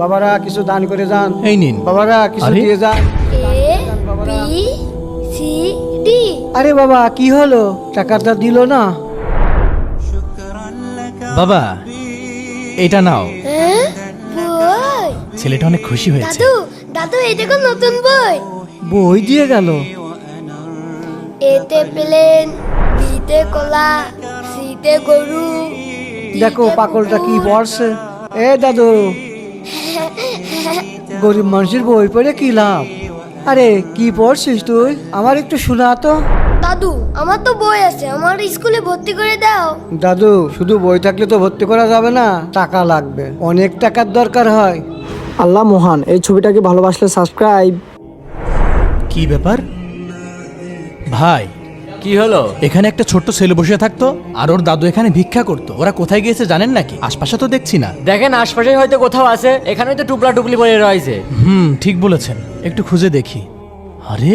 বাবারা কিছু দান করে যান। এই নিন। বাবারা কিছু আরে? দিয়ে যান। ABCD। আরে বাবা কি হলো, টাকাটা দিল না? বাবা এটা নাও। হ্যাঁ, বই। ছেলেটা অনেক খুশি হয়েছে। দাদু দাদু এই দেখো নতুন বই। বই দিয়ে গেল। এতে প্লেন, বিতে কলা, সিতে গরু। দেখো ডিতে পাগলটা কি কুকুর। পড়ছে। এ দাদু, গরিব মানুষের বই পড়ে কি লাভ? আরে কি পড়ছিস তুই, আমার একটু শোনা তো। দাদু আমার তো বই আছে, আমার স্কুলে ভর্তি করে দাও। দাদু শুধু বই থাকলে তো ভর্তি করা যাবে না, টাকা লাগবে, অনেক টাকার দরকার হয়। আল্লাহ মহান, এই ছবিটাকে ভালোবাসলে সাবস্ক্রাইব। কি ব্যাপার ভাই? কি হলো? এখানে একটা ছোট্ট ছেলে বসে থাকতো আর ওর দাদু এখানে ভিক্ষা করতো। ওরা কোথায় গিয়েছে জানেন নাকি? আশপাশে তো দেখছি না। দেখেন আশপাশে হয়তো কোথাও আছে, এখানে তো টুপলা টুপলি পড়ে রয়েছে। ঠিক বলেছেন, একটু খুঁজে দেখি। আরে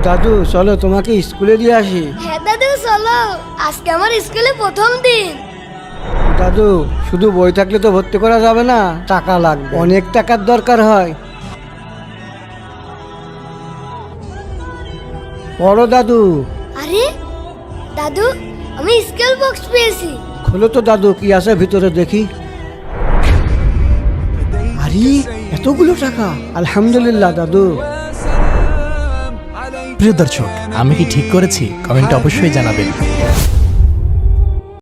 দাদু চলো তোমাকে স্কুলে দিয়ে আসি। হ্যাঁ দাদু চলো, আজকে আমার স্কুলে প্রথম দিন। দাদু শুধু বই থাকলে তো ভর্তি করা যাবে না, টাকা লাগবে, অনেক টাকার দরকার হয়। বড় দাদু। আরে দাদু আমি স্কেল বক্স পেয়েছি। খোলো তো দাদু, কি আছে ভিতরে দেখি। আরে এতগুলো টাকা, আলহামদুলিল্লাহ দাদু। প্রিয় দর্শক, আমি কি ঠিক করেছি? কমেন্টে অবশ্যই জানাবেন।